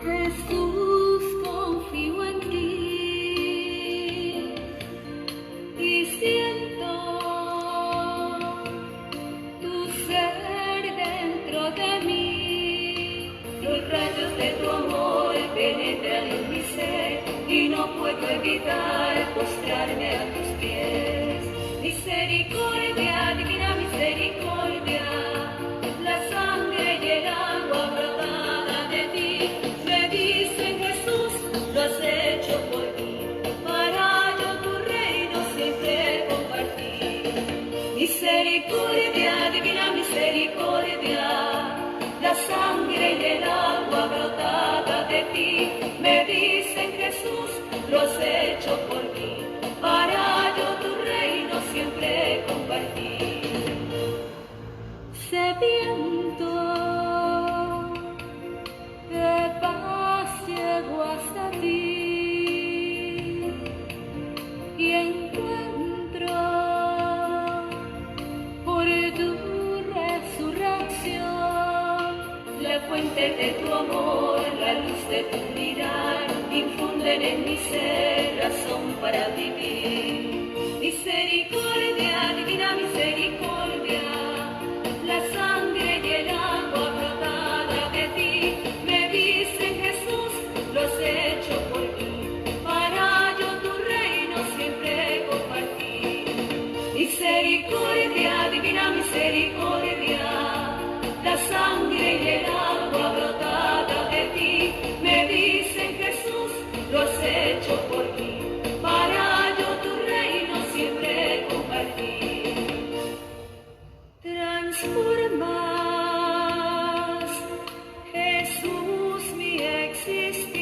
Jesús, confío en ti y siento tu ser dentro de mí. Los rayos de tu amor penetran en mi ser y no puedo evitar postrarme a tus pies. Misericordia, divina misericordia, la sangre y el agua brotada de ti me dicen: Jesús, lo has hecho por mí, para yo tu reino siempre compartir. Misericordia, divina misericordia, la sangre y el agua brotada de ti me dicen: Jesús, lo has hecho por mí, para yo tu reino siempre compartir. Sediento de paz llego hasta ti y encuentro por tu resurrección la fuente de tu amor, la luz de tu mirar, infunden en mi ser razón para vivir. Misericordia, divina misericordia, la sangre y el agua brotada de ti me dicen: Jesús, lo has hecho por mí, para yo tu reino siempre compartir. Misericordia, divina misericordia, la sangre y el agua brotada de ti me dicen: Jesús, lo has hecho por mí, para yo tu reino siempre compartir. Transformas, Jesús, mi existir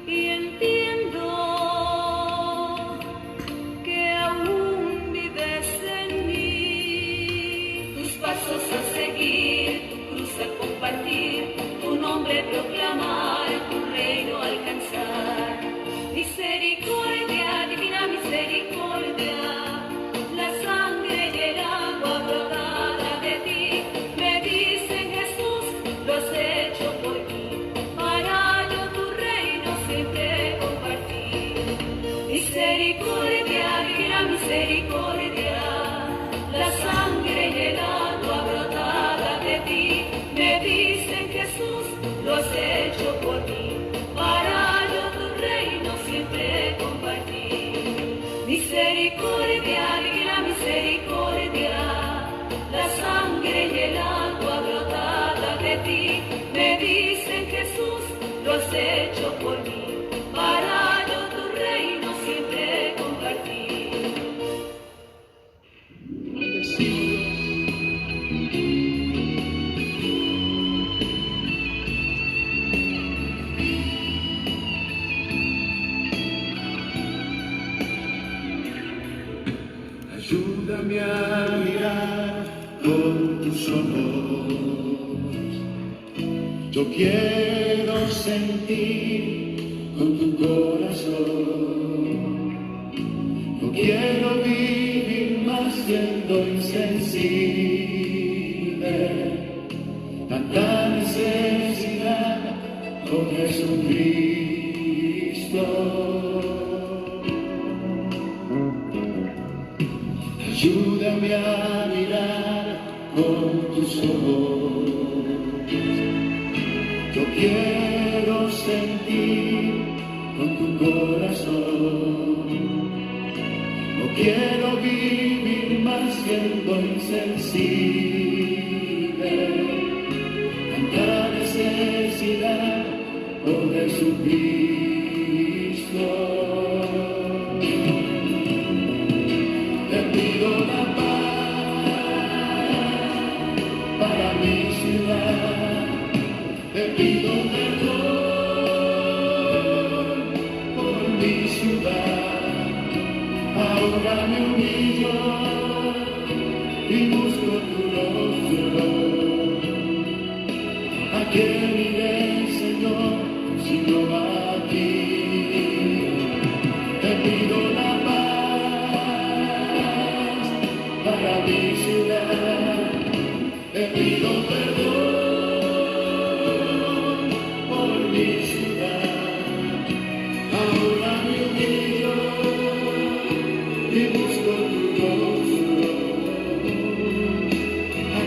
y entiendo que aún vives en mí. Tus pasos a seguir, tu cruz a compartir, tu nombre proclamar, tu reino alcanzar. Misericordia, divina misericordia, la sangre y el agua brotada de ti me dicen: Jesús, lo has hecho por mí, para yo tu reino siempre compartir. Misericordia, divina misericordia, la sangre y el agua brotada de ti me dicen: Jesús, lo has hecho por mí, para yo tu reino siempre compartir. Misericordia, divina misericordia, la sangre y el agua brotada de ti me dicen: Jesús, lo has hecho por mí, para yo tu reino siempre compartir. Ayúdame a mirar con tus ojos. Yo quiero sentir con tu corazón. No quiero vivir más siendo insensible. Tanta necesidad con Jesucristo. Ayúdame a mirar con tus ojos. Yo quiero sentir con tu corazón. No quiero vivir más siendo insensible. Tanta necesidad por Jesucristo. Te pido la paz para mi ciudad. Te pido perdón por mi ciudad. Ahora me humillo y busco tu rostro. ¿A quién iré, Señor, sino a ti? Te pido la paz para mi ciudad. Te pido perdón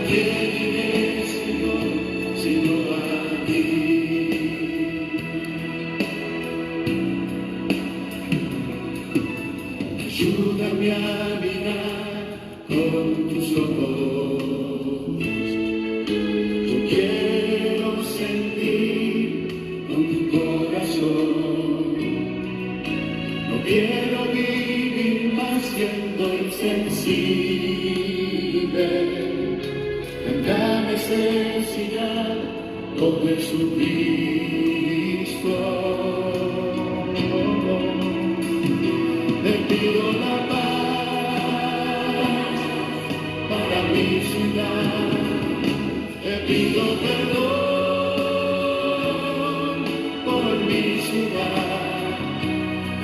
quién iré, Señor, sino a ti? Ayúdame a mirar con tus ojos. Yo quiero sentir con tu corazón. No quiero vivir más siendo insensible. Tanta necesidad con Jesucristo. Te pido la paz para mi ciudad. Te pido perdón por mi ciudad.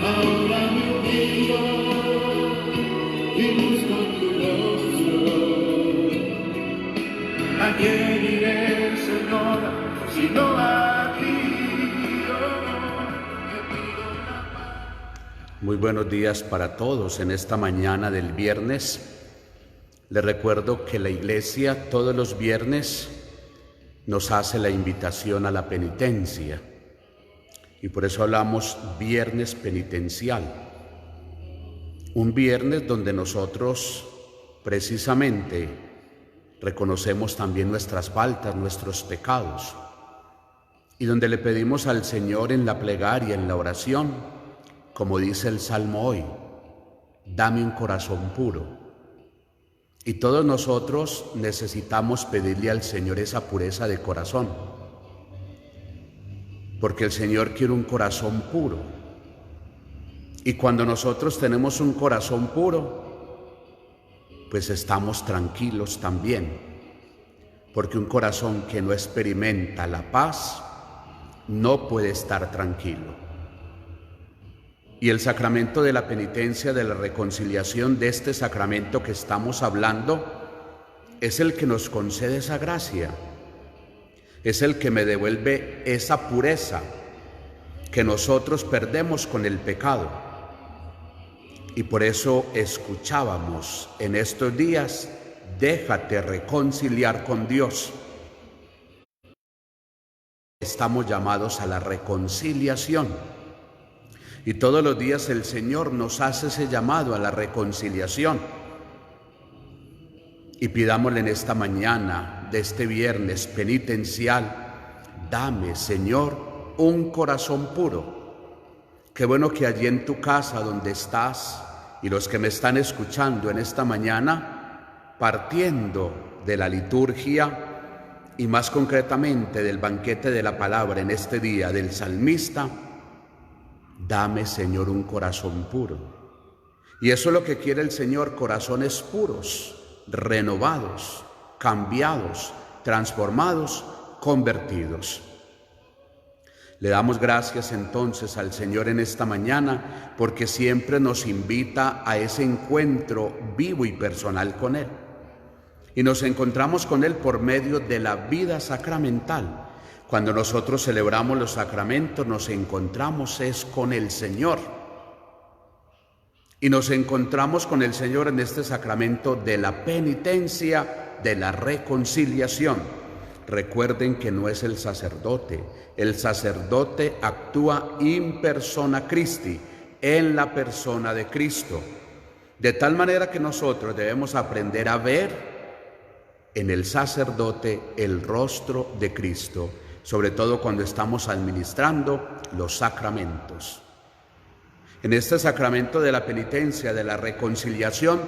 Ahora me humillo y busco tu rostro. ¿A quién iré, Señor, sino a ti? Muy buenos días para todos en esta mañana del viernes. Les recuerdo que la Iglesia todos los viernes nos hace la invitación a la penitencia y por eso hablamos viernes penitencial. Un viernes donde nosotros precisamente reconocemos también nuestras faltas, nuestros pecados y donde le pedimos al Señor en la plegaria, en la oración, como dice el Salmo hoy, dame un corazón puro. Y todos nosotros necesitamos pedirle al Señor esa pureza de corazón, porque el Señor quiere un corazón puro. Y cuando nosotros tenemos un corazón puro, pues estamos tranquilos también, porque un corazón que no experimenta la paz no puede estar tranquilo. Y el sacramento de la penitencia, de la reconciliación, de este sacramento que estamos hablando, es el que nos concede esa gracia, es el que me devuelve esa pureza que nosotros perdemos con el pecado. Y por eso escuchábamos en estos días, déjate reconciliar con Dios. Estamos llamados a la reconciliación. Y todos los días el Señor nos hace ese llamado a la reconciliación. Y pidámosle en esta mañana de este viernes penitencial, dame, Señor, un corazón puro. Qué bueno que allí en tu casa donde estás y los que me están escuchando en esta mañana, partiendo de la liturgia y más concretamente del banquete de la palabra en este día del salmista, dame, Señor, un corazón puro. Y eso es lo que quiere el Señor, corazones puros, renovados, cambiados, transformados, convertidos. Le damos gracias entonces al Señor en esta mañana porque siempre nos invita a ese encuentro vivo y personal con Él. Y nos encontramos con Él por medio de la vida sacramental. Cuando nosotros celebramos los sacramentos, nos encontramos es con el Señor. Y nos encontramos con el Señor en este sacramento de la penitencia, de la reconciliación. Recuerden que no es el sacerdote actúa in persona Christi, en la persona de Cristo. De tal manera que nosotros debemos aprender a ver en el sacerdote el rostro de Cristo, sobre todo cuando estamos administrando los sacramentos. En este sacramento de la penitencia, de la reconciliación,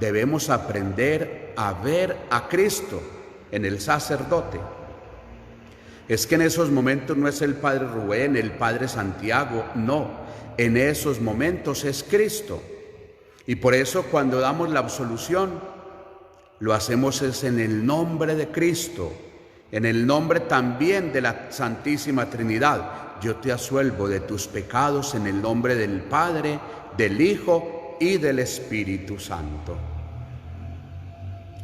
debemos aprender a ver a Cristo en el sacerdote. Es que en esos momentos no es el Padre Rubén, el Padre Santiago, no, en esos momentos es Cristo. Y por eso cuando damos la absolución, lo hacemos es en el nombre de Cristo, en el nombre también de la Santísima Trinidad. Yo te absuelvo de tus pecados en el nombre del Padre, del Hijo y del Espíritu Santo.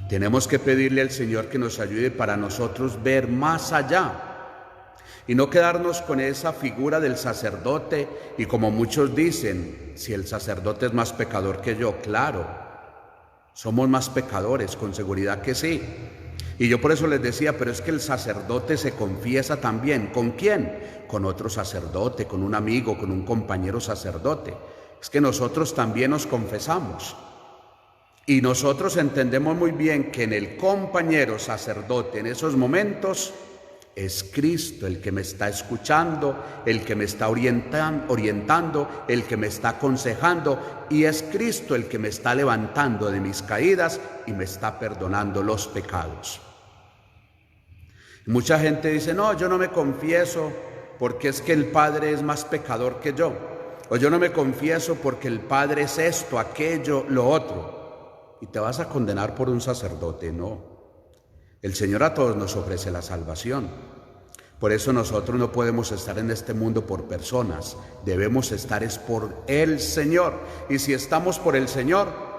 Tenemos que pedirle al Señor que nos ayude para nosotros ver más allá y no quedarnos con esa figura del sacerdote y como muchos dicen, si el sacerdote es más pecador que yo, claro, somos más pecadores, con seguridad que sí. Y yo por eso les decía, pero es que el sacerdote se confiesa también. ¿Con quién? Con otro sacerdote, con un amigo, con un compañero sacerdote. Es que nosotros también nos confesamos. Y nosotros entendemos muy bien que en el compañero sacerdote, en esos momentos, es Cristo el que me está escuchando, el que me está orientando, el que me está aconsejando, y es Cristo el que me está levantando de mis caídas y me está perdonando los pecados. Mucha gente dice, no, yo no me confieso porque es que el Padre es más pecador que yo, o yo no me confieso porque el Padre es esto, aquello, lo otro, y te vas a condenar por un sacerdote. No. El Señor a todos nos ofrece la salvación. Por eso nosotros no podemos estar en este mundo por personas, debemos estar es por el Señor. Y si estamos por el Señor,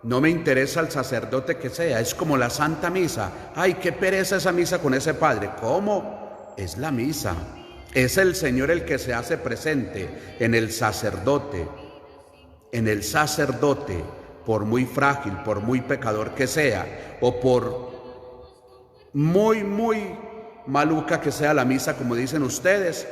no me interesa el sacerdote que sea, es como la Santa Misa. Ay, qué pereza esa misa con ese padre. ¿Cómo? Es la misa. Es el Señor el que se hace presente en el sacerdote. En el sacerdote, por muy frágil, por muy pecador que sea, o por muy maluca que sea la misa, como dicen ustedes,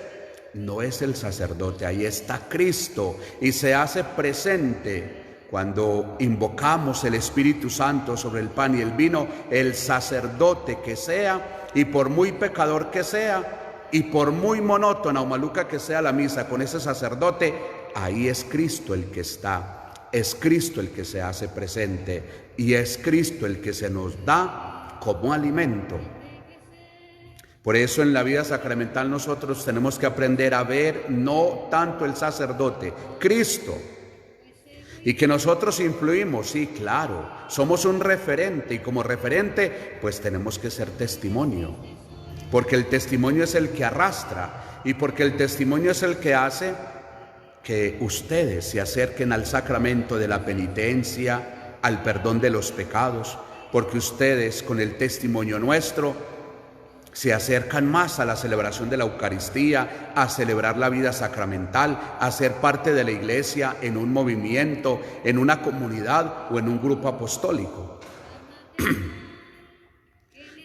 no es el sacerdote, ahí está Cristo y se hace presente cuando invocamos el Espíritu Santo sobre el pan y el vino, el sacerdote que sea, y por muy pecador que sea, y por muy monótona o maluca que sea la misa con ese sacerdote, ahí es Cristo el que está, es Cristo el que se hace presente, y es Cristo el que se nos da como alimento. Por eso en la vida sacramental nosotros tenemos que aprender a ver no tanto el sacerdote, Cristo. Y que nosotros influimos, sí, claro, somos un referente, y como referente pues tenemos que ser testimonio. Porque el testimonio es el que arrastra, y porque el testimonio es el que hace que ustedes se acerquen al sacramento de la penitencia, al perdón de los pecados, porque ustedes con el testimonio nuestro se acercan más a la celebración de la Eucaristía, a celebrar la vida sacramental, a ser parte de la iglesia en un movimiento, en una comunidad o en un grupo apostólico.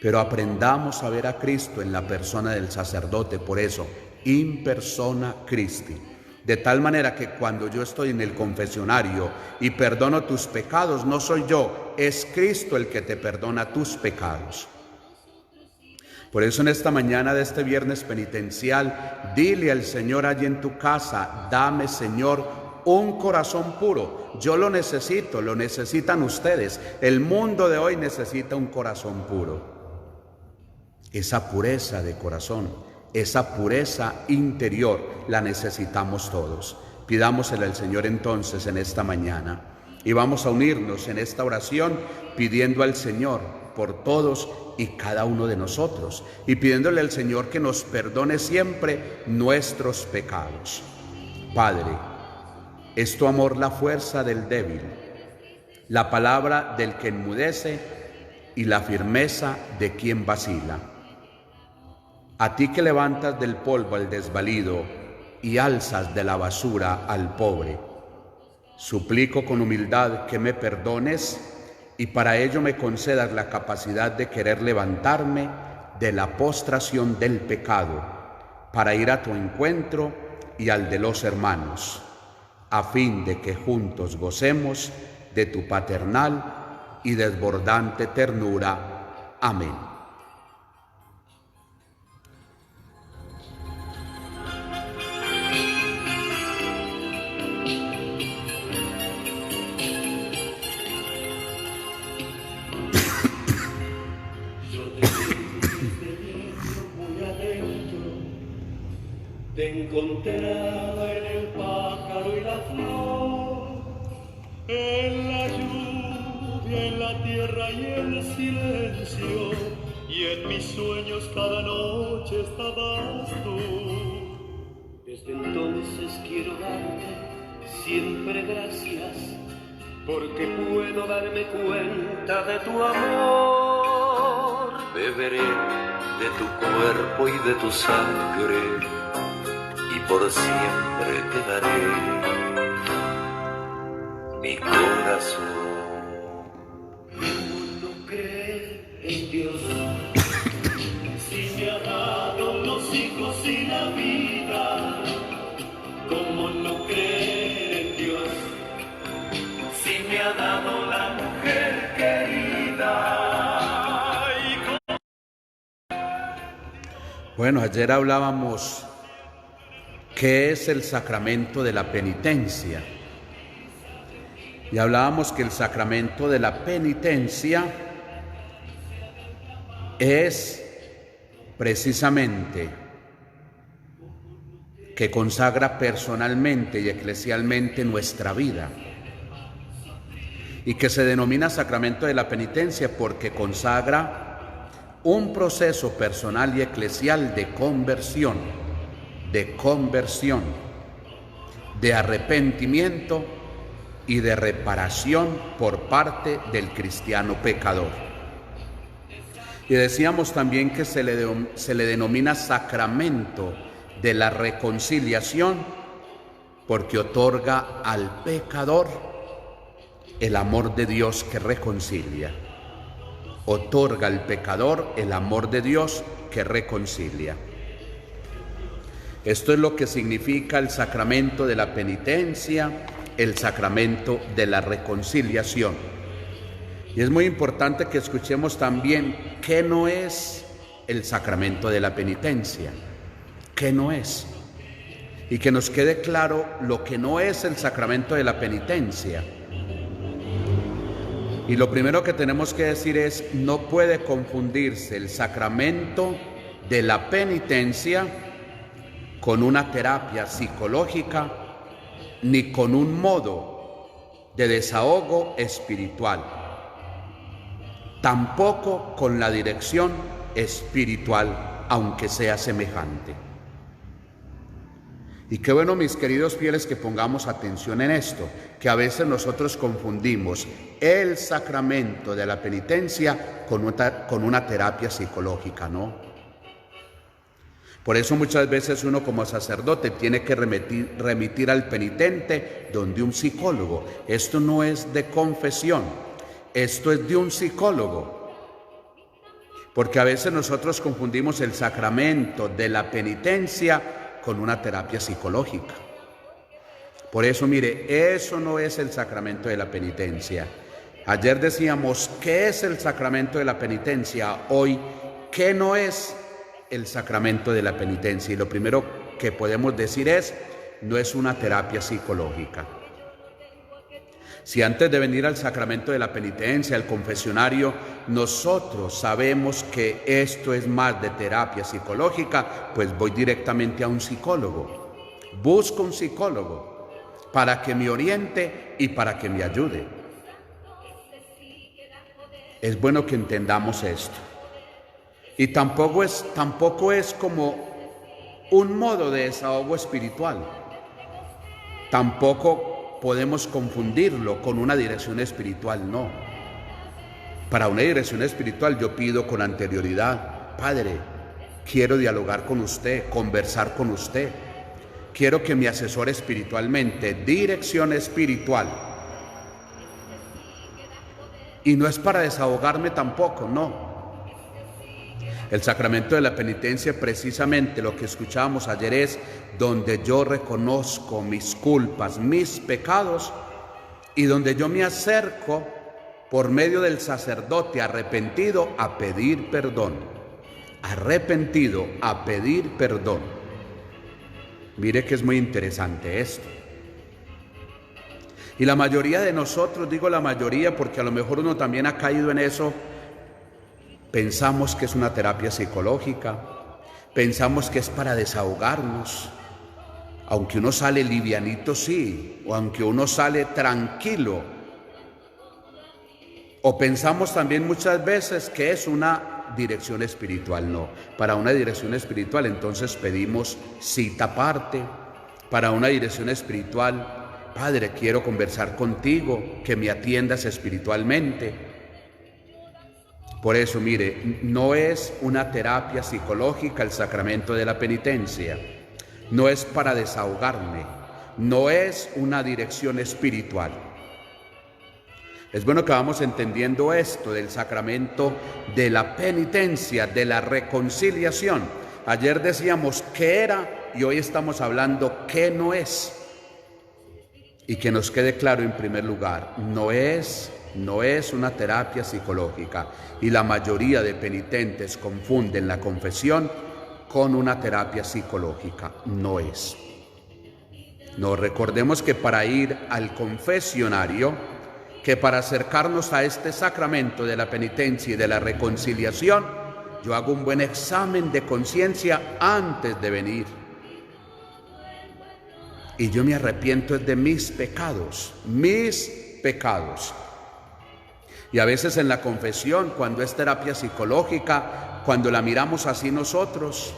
Pero aprendamos a ver a Cristo en la persona del sacerdote, por eso, in persona Christi. De tal manera que cuando yo estoy en el confesionario y perdono tus pecados, no soy yo, es Cristo el que te perdona tus pecados. Por eso en esta mañana de este viernes penitencial, dile al Señor allí en tu casa, dame, Señor, un corazón puro. Yo lo necesito, lo necesitan ustedes. El mundo de hoy necesita un corazón puro. Esa pureza de corazón, esa pureza interior la necesitamos todos. Pidámosela al Señor entonces en esta mañana y vamos a unirnos en esta oración pidiendo al Señor por todos y cada uno de nosotros y pidiéndole al Señor que nos perdone siempre nuestros pecados. Padre, es tu amor la fuerza del débil, la palabra del que enmudece y la firmeza de quien vacila. A ti que levantas del polvo al desvalido y alzas de la basura al pobre, suplico con humildad que me perdones y para ello me concedas la capacidad de querer levantarme de la postración del pecado para ir a tu encuentro y al de los hermanos, a fin de que juntos gocemos de tu paternal y desbordante ternura. Amén. Te encontraba en el pájaro y la flor, en la lluvia, en la tierra y el silencio, y en mis sueños cada noche estabas tú. Desde entonces quiero darte siempre gracias, porque puedo darme cuenta de tu amor. Beberé de tu cuerpo y de tu sangre, y por siempre te daré mi corazón. Uno cree en Dios Si me ha dado los hijos y la vida, ¿cómo no creer en Dios? Si me ha dado la mujer querida. Bueno, ayer hablábamos qué es el sacramento de la penitencia. Y hablábamos que el sacramento de la penitencia es precisamente que consagra personalmente y eclesialmente nuestra vida, y que se denomina sacramento de la penitencia porque consagra un proceso personal y eclesial de conversión, de arrepentimiento y de reparación por parte del cristiano pecador. Y decíamos también que se le denomina sacramento de la reconciliación porque otorga al pecador el amor de Dios que reconcilia. Otorga al pecador el amor de Dios que reconcilia. Esto es lo que significa el sacramento de la penitencia, el sacramento de la reconciliación. Y es muy importante que escuchemos también qué no es el sacramento de la penitencia, qué no es, y que nos quede claro lo que no es el sacramento de la penitencia. Y lo primero que tenemos que decir es, no puede confundirse el sacramento de la penitencia con una terapia psicológica ni con un modo de desahogo espiritual, tampoco con la dirección espiritual, aunque sea semejante. Y qué bueno, mis queridos fieles, que pongamos atención en esto, que a veces nosotros confundimos el sacramento de la penitencia con una terapia psicológica, ¿no? Por eso muchas veces uno como sacerdote tiene que remitir al penitente donde un psicólogo. Esto no es de confesión, esto es de un psicólogo. Porque a veces nosotros confundimos el sacramento de la penitencia con una terapia psicológica. Por eso, mire, eso no es el sacramento de la penitencia. Ayer decíamos, ¿qué es el sacramento de la penitencia? Hoy, ¿qué no es el sacramento de la penitencia? Y lo primero que podemos decir es, no es una terapia psicológica. Si antes de venir al sacramento de la penitencia, al confesionario, nosotros sabemos que esto es más de terapia psicológica, pues voy directamente a un psicólogo. Busco un psicólogo para que me oriente y para que me ayude. Es bueno que entendamos esto. Y tampoco es como un modo de desahogo espiritual. Tampoco podemos confundirlo con una dirección espiritual, no. Para una dirección espiritual yo pido con anterioridad, Padre, quiero dialogar con usted, conversar con usted. Quiero que me asesore espiritualmente, dirección espiritual. Y no es para desahogarme tampoco, no. El sacramento de la penitencia, precisamente lo que escuchábamos ayer, es donde yo reconozco mis culpas, mis pecados, y donde yo me acerco por medio del sacerdote arrepentido a pedir perdón. Arrepentido a pedir perdón. Mire que es muy interesante esto. Y la mayoría de nosotros, digo la mayoría porque a lo mejor uno también ha caído en eso, pensamos que es una terapia psicológica, pensamos que es para desahogarnos, aunque uno sale livianito, sí, o aunque uno sale tranquilo. O pensamos también muchas veces que es una dirección espiritual. No, para una dirección espiritual entonces pedimos cita aparte. Para una dirección espiritual, Padre, quiero conversar contigo, que me atiendas espiritualmente. Por eso, mire, no es una terapia psicológica el sacramento de la penitencia, no es para desahogarme, no es una dirección espiritual. Es bueno que vamos entendiendo esto del sacramento de la penitencia, de la reconciliación. Ayer decíamos qué era y hoy estamos hablando qué no es. Y que nos quede claro en primer lugar, no es una terapia psicológica. Y la mayoría de penitentes confunden la confesión con una terapia psicológica. No es. No, recordemos que para ir al confesionario, que para acercarnos a este sacramento de la penitencia y de la reconciliación, yo hago un buen examen de conciencia antes de venir. Y yo me arrepiento de mis pecados. Y a veces en la confesión, cuando es terapia psicológica, cuando la miramos así nosotros,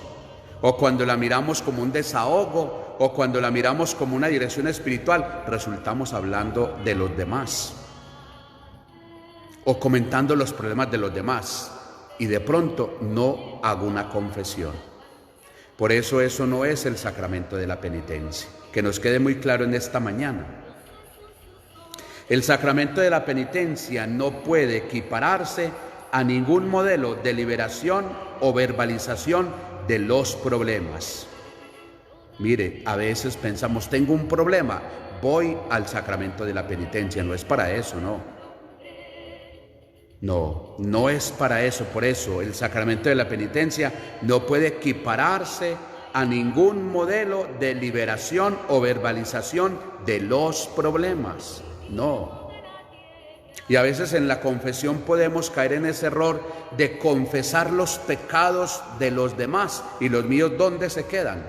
o cuando la miramos como un desahogo, o cuando la miramos como una dirección espiritual, resultamos hablando de los demás, o comentando los problemas de los demás, y de pronto no hago una confesión. Por eso no es el sacramento de la penitencia. Que nos quede muy claro en esta mañana. El sacramento de la penitencia no puede equipararse a ningún modelo de liberación o verbalización de los problemas. Mire, a veces pensamos, tengo un problema, voy al sacramento de la penitencia. No es para eso, no. No es para eso. Por eso el sacramento de la penitencia no puede equipararse a ningún modelo de liberación o verbalización de los problemas. No. Y a veces en la confesión podemos caer en ese error de confesar los pecados de los demás. ¿Y los míos dónde se quedan?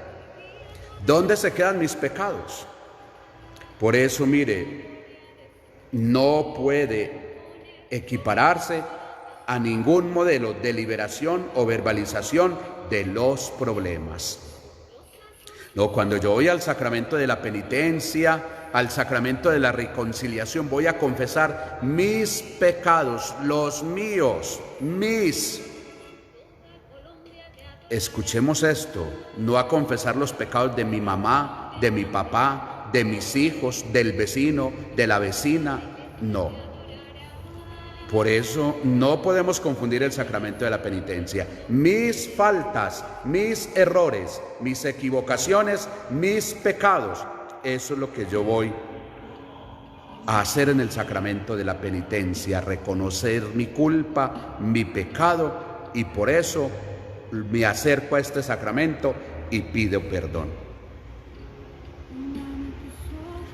¿Dónde se quedan mis pecados? Por eso, mire, no puede equipararse a ningún modelo de liberación o verbalización de los problemas. No, cuando yo voy al sacramento de la penitencia, al sacramento de la reconciliación, voy a confesar mis pecados, los míos, Escuchemos esto, no a confesar los pecados de mi mamá, de mi papá, de mis hijos, del vecino, de la vecina, no. Por eso no podemos confundir el sacramento de la penitencia. Mis faltas, mis errores, mis equivocaciones, mis pecados, eso es lo que yo voy a hacer en el sacramento de la penitencia, reconocer mi culpa, mi pecado, y por eso me acerco a este sacramento y pido perdón.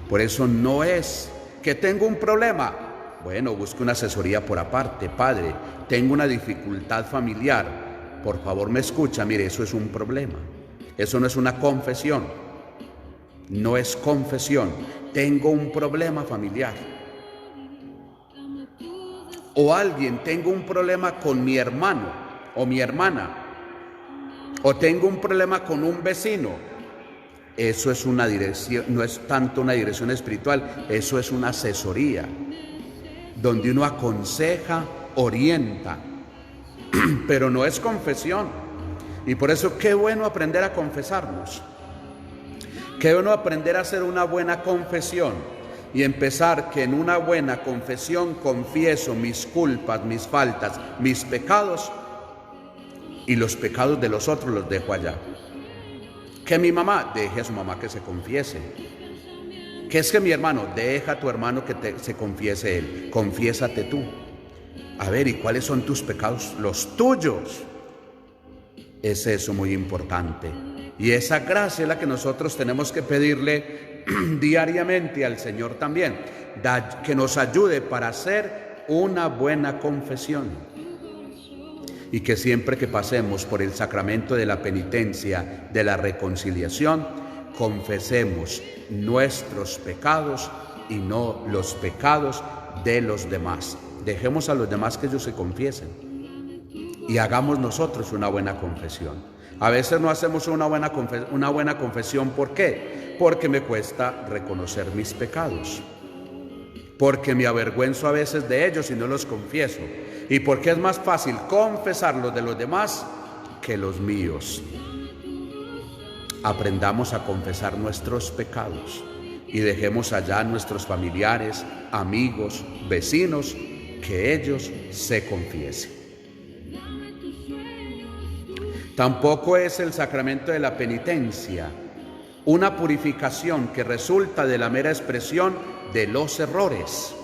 Por eso no es que tengo un problema. Bueno, busque una asesoría por aparte. Padre, tengo una dificultad familiar. Por favor, me escucha. Mire, eso es un problema. Eso no es una confesión. No es confesión. Tengo un problema familiar. O alguien, tengo un problema con mi hermano o mi hermana. O tengo un problema con un vecino. Eso es una dirección, no es tanto una dirección espiritual, eso es una asesoría, donde uno aconseja, orienta, pero no es confesión. Y por eso qué bueno aprender a confesarnos, qué bueno aprender a hacer una buena confesión y empezar que en una buena confesión confieso mis culpas, mis faltas, mis pecados, y los pecados de los otros los dejo allá. Que mi mamá, deje a su mamá que se confiese. Que es que mi hermano, deja a tu hermano que se confiese él. Confiésate tú. A ver, ¿y cuáles son tus pecados? Los tuyos. Es eso muy importante. Y esa gracia es la que nosotros tenemos que pedirle diariamente al Señor también. Que nos ayude para hacer una buena confesión. Y que siempre que pasemos por el sacramento de la penitencia, de la reconciliación, confesemos nuestros pecados y no los pecados de los demás. Dejemos a los demás que ellos se confiesen y hagamos nosotros una buena confesión. A veces no hacemos una buena confesión. ¿Por qué? Porque me cuesta reconocer mis pecados. Porque me avergüenzo a veces de ellos y no los confieso. Y porque es más fácil confesar los de los demás que los míos. Aprendamos a confesar nuestros pecados. y dejemos allá a nuestros familiares, amigos, vecinos, que ellos se confiesen. Tampoco es el sacramento de la penitencia una purificación que resulta de la mera expresión de los errores,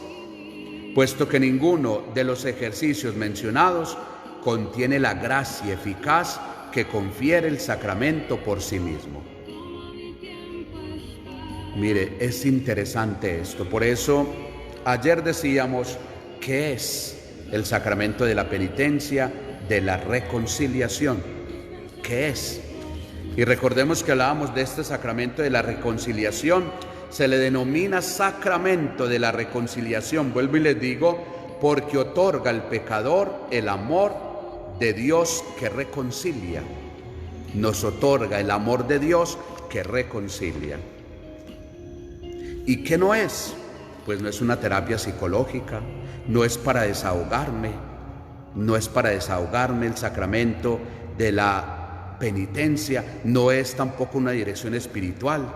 puesto que ninguno de los ejercicios mencionados contiene la gracia eficaz que confiere el sacramento por sí mismo. Mire, es interesante esto. Por eso, ayer decíamos, ¿qué es el sacramento de la penitencia, de la reconciliación? ¿Qué es? Y recordemos que hablábamos de este sacramento de la reconciliación. Se le denomina sacramento de la reconciliación, vuelvo y les digo, porque otorga al pecador el amor de Dios que reconcilia. Nos otorga el amor de Dios que reconcilia. ¿Y qué no es? Pues no es una terapia psicológica, no es para desahogarme, no es para desahogarme el sacramento de la penitencia, no es tampoco una dirección espiritual,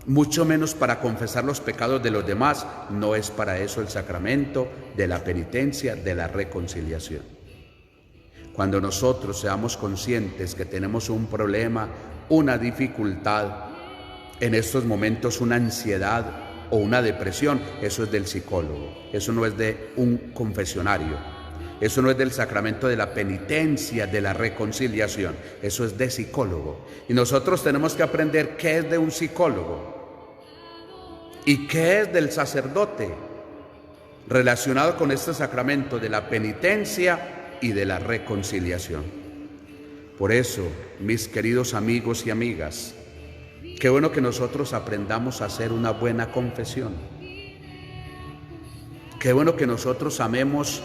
mucho menos para confesar los pecados de los demás, no es para eso el sacramento de la penitencia, de la reconciliación. Cuando nosotros seamos conscientes que tenemos un problema, una dificultad, en estos momentos una ansiedad o una depresión, eso es del psicólogo, eso no es de un confesionario, eso no es del sacramento de la penitencia, de la reconciliación, eso es de psicólogo. Y nosotros tenemos que aprender qué es de un psicólogo y qué es del sacerdote relacionado con este sacramento de la penitencia y de la reconciliación. Por eso, mis queridos amigos y amigas, qué bueno que nosotros aprendamos a hacer una buena confesión. Qué bueno que nosotros amemos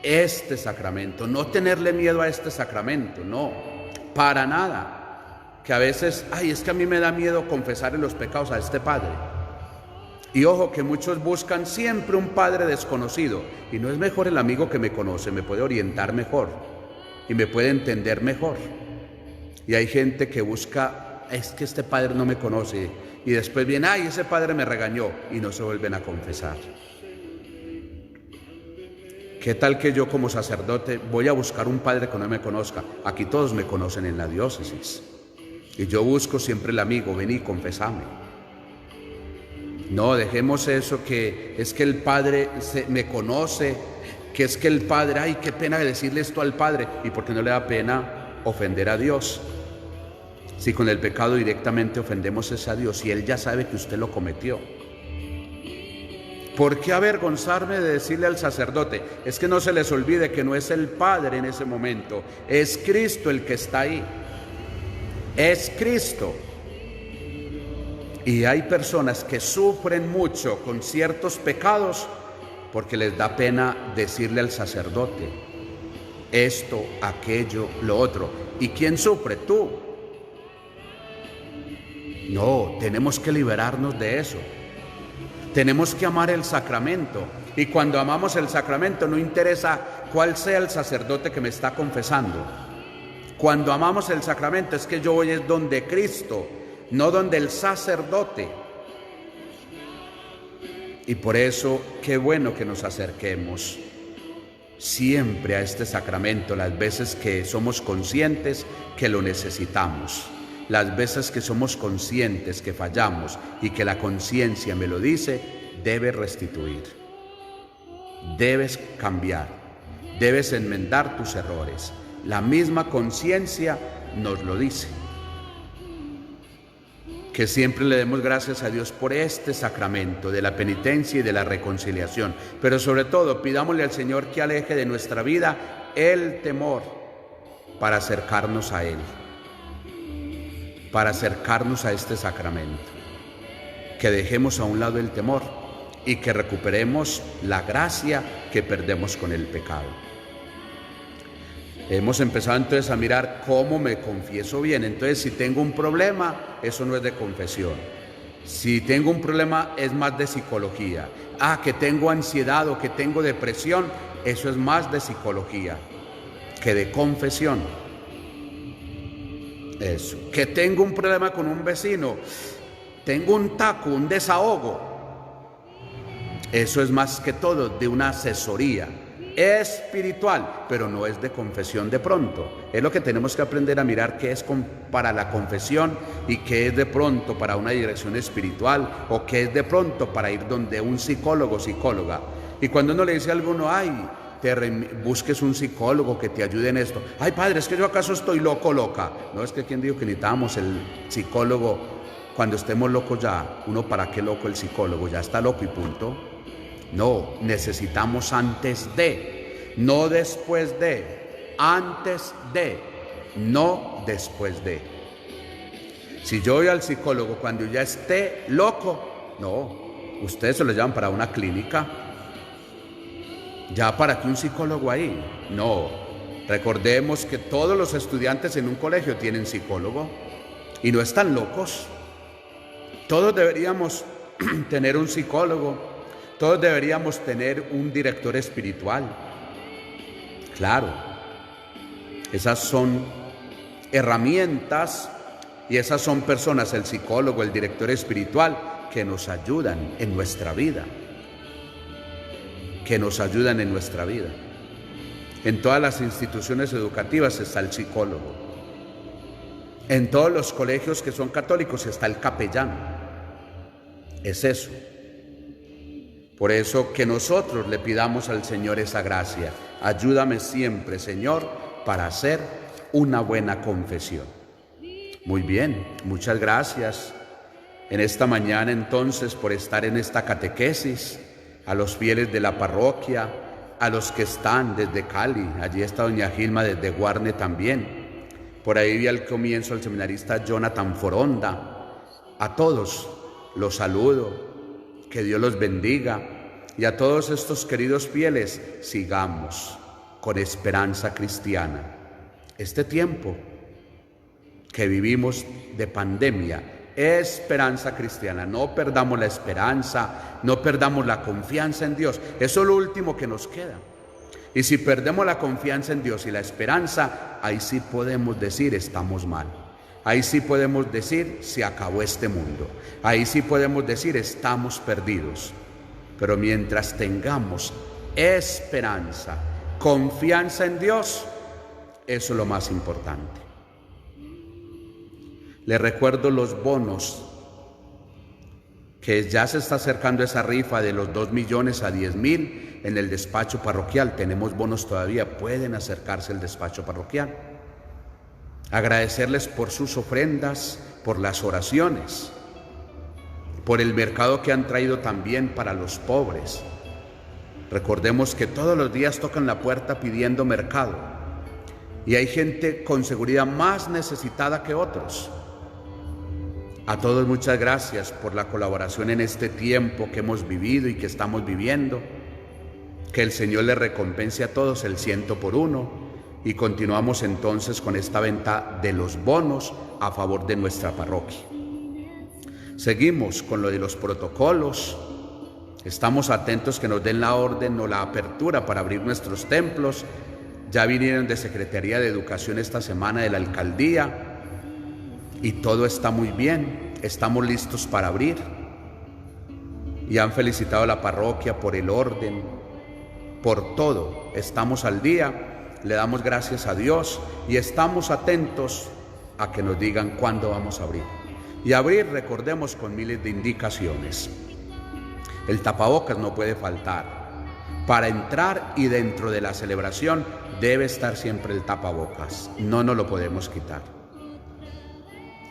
este sacramento, no tenerle miedo a este sacramento, no, para nada. Que a veces, es que a mí me da miedo confesarle los pecados a este padre. Y ojo, que muchos buscan siempre un padre desconocido, y no es mejor el amigo que me conoce, me puede orientar mejor y me puede entender mejor. Y hay gente que busca, es que este padre no me conoce, y después viene, ese padre me regañó, y no se vuelven a confesar. ¿Qué tal que yo como sacerdote voy a buscar un padre que no me conozca? Aquí todos me conocen en la diócesis, y yo busco siempre el amigo, vení, confesame. No, dejemos eso, que es que el padre me conoce, que es que el padre, qué pena decirle esto al padre, y porque no le da pena ofender a Dios. Si con el pecado directamente ofendemos es a Dios y Él ya sabe que usted lo cometió. ¿Por qué avergonzarme de decirle al sacerdote? Es que no se les olvide que no es el Padre en ese momento, es Cristo el que está ahí. Es Cristo. Y hay personas que sufren mucho con ciertos pecados porque les da pena decirle al sacerdote esto, aquello, lo otro. ¿Y quién sufre? Tú. No, tenemos que liberarnos de eso. Tenemos que amar el sacramento. Y cuando amamos el sacramento no interesa cuál sea el sacerdote que me está confesando. Cuando amamos el sacramento es que yo voy es donde Cristo, no donde el sacerdote. Y por eso, qué bueno que nos acerquemos siempre a este sacramento las veces que somos conscientes que lo necesitamos. Las veces que somos conscientes que fallamos y que la conciencia me lo dice, debes restituir, debes cambiar, debes enmendar tus errores. La misma conciencia nos lo dice. Que siempre le demos gracias a Dios por este sacramento de la penitencia y de la reconciliación. Pero sobre todo, pidámosle al Señor que aleje de nuestra vida el temor para acercarnos a Él, para acercarnos a este sacramento, que dejemos a un lado el temor y que recuperemos la gracia que perdemos con el pecado. Hemos empezado entonces a mirar cómo me confieso bien. Entonces, si tengo un problema, eso no es de confesión. Si tengo un problema, es más de psicología. Que tengo ansiedad o que tengo depresión, eso es más de psicología que de confesión. Eso, que tengo un problema con un vecino, tengo un taco, un desahogo. Eso es más que todo de una asesoría espiritual, pero no es de confesión de pronto. Es lo que tenemos que aprender a mirar, qué es para la confesión y qué es de pronto para una dirección espiritual, o qué es de pronto para ir donde un psicólogo, psicóloga. Y cuando uno le dice a alguno, ay, busques un psicólogo que te ayude en esto. Ay, padre, es que yo acaso estoy loco, loca. No, es que quien dijo que necesitamos el psicólogo cuando estemos locos ya. Uno, ¿para qué loco el psicólogo? Ya está loco y punto. No, necesitamos antes de, no después de, antes de, no después de. Si yo voy al psicólogo cuando ya esté loco, no, ustedes se lo llevan para una clínica. ¿Ya para qué un psicólogo ahí? No, recordemos que todos los estudiantes en un colegio tienen psicólogo y no están locos. Todos deberíamos tener un psicólogo. Todos deberíamos tener un director espiritual. Claro, esas son herramientas y esas son personas, el psicólogo, el director espiritual, que nos ayudan en nuestra vida. Que nos ayudan en nuestra vida. En todas las instituciones educativas está el psicólogo. En todos los colegios que son católicos está el capellán. Es eso. Por eso que nosotros le pidamos al Señor esa gracia. Ayúdame siempre, Señor, para hacer una buena confesión. Muy bien, muchas gracias en esta mañana entonces por estar en esta catequesis, a los fieles de la parroquia, a los que están desde Cali, allí está doña Gilma desde Guarne también. Por ahí vi al comienzo al seminarista Jonathan Foronda. A todos los saludo. Que Dios los bendiga, y a todos estos queridos fieles, sigamos con esperanza cristiana. Este tiempo que vivimos de pandemia, esperanza cristiana. No perdamos la esperanza, no perdamos la confianza en Dios. Eso es lo último que nos queda. Y si perdemos la confianza en Dios y la esperanza, ahí sí podemos decir estamos mal. Ahí sí podemos decir, se acabó este mundo. Ahí sí podemos decir, estamos perdidos. Pero mientras tengamos esperanza, confianza en Dios, eso es lo más importante. Les recuerdo los bonos, que ya se está acercando esa rifa de los 2 millones a 10.000 en el despacho parroquial. Tenemos bonos todavía, pueden acercarse al despacho parroquial. Agradecerles por sus ofrendas, por las oraciones, por el mercado que han traído también para los pobres. Recordemos que todos los días tocan la puerta pidiendo mercado y hay gente con seguridad más necesitada que otros. A todos muchas gracias por la colaboración en este tiempo que hemos vivido y que estamos viviendo. Que el Señor les recompense a todos el 100 por 1. Y continuamos entonces con esta venta de los bonos a favor de nuestra parroquia. Seguimos con lo de los protocolos. Estamos atentos que nos den la orden o la apertura para abrir nuestros templos. Ya vinieron de Secretaría de Educación esta semana, de la Alcaldía, y todo está muy bien. Estamos listos para abrir. Y han felicitado a la parroquia por el orden, por todo. Estamos al día. Le damos gracias a Dios y estamos atentos a que nos digan cuándo vamos a abrir. Y abrir, recordemos, con miles de indicaciones. El tapabocas no puede faltar. Para entrar y dentro de la celebración debe estar siempre el tapabocas. No nos lo podemos quitar.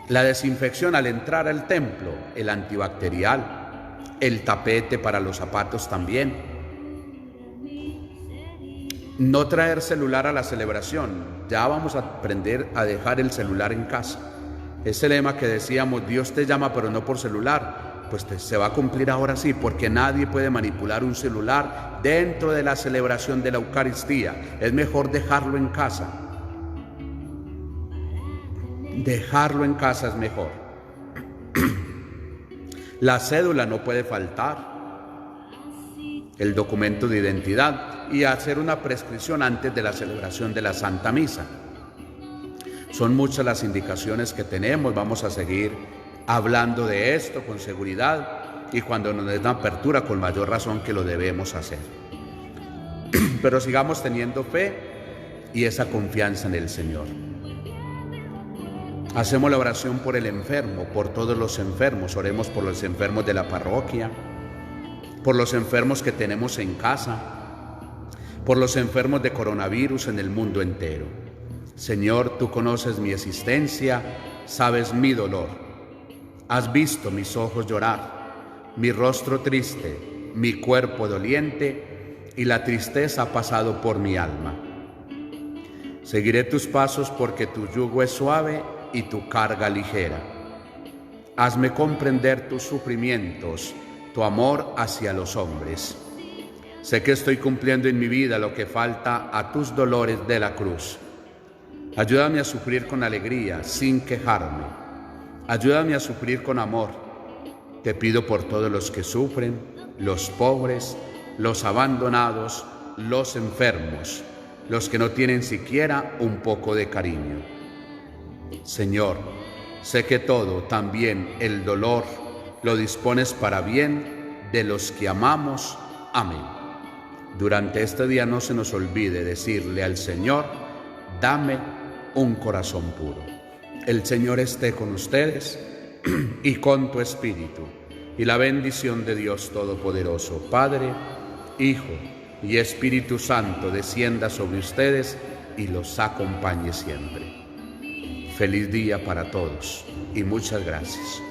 La desinfección al entrar al templo, el antibacterial, el tapete para los zapatos también. No traer celular a la celebración. Ya vamos a aprender a dejar el celular en casa. Ese lema que decíamos, Dios te llama pero no por celular, pues se va a cumplir ahora sí, porque nadie puede manipular un celular dentro de la celebración de la Eucaristía. Es mejor dejarlo en casa. Dejarlo en casa es mejor. La cédula no puede faltar. El documento de identidad y hacer una prescripción antes de la celebración de la Santa Misa. Son muchas las indicaciones que tenemos, vamos a seguir hablando de esto con seguridad y cuando nos den apertura con mayor razón que lo debemos hacer. Pero sigamos teniendo fe y esa confianza en el Señor. Hacemos la oración por el enfermo, por todos los enfermos. Oremos por los enfermos de la parroquia, por los enfermos que tenemos en casa, por los enfermos de coronavirus en el mundo entero. Señor, tú conoces mi existencia, sabes mi dolor. Has visto mis ojos llorar, mi rostro triste, mi cuerpo doliente, y la tristeza ha pasado por mi alma. Seguiré tus pasos porque tu yugo es suave y tu carga ligera. Hazme comprender tus sufrimientos, tu amor hacia los hombres. Sé que estoy cumpliendo en mi vida lo que falta a tus dolores de la cruz. Ayúdame a sufrir con alegría, sin quejarme. Ayúdame a sufrir con amor. Te pido por todos los que sufren, los pobres, los abandonados, los enfermos, los que no tienen siquiera un poco de cariño. Señor, sé que todo, también el dolor, lo dispones para bien de los que amamos. Amén. Durante este día no se nos olvide decirle al Señor: dame un corazón puro. El Señor esté con ustedes y con tu espíritu, y la bendición de Dios Todopoderoso, Padre, Hijo y Espíritu Santo, descienda sobre ustedes y los acompañe siempre. Feliz día para todos y muchas gracias.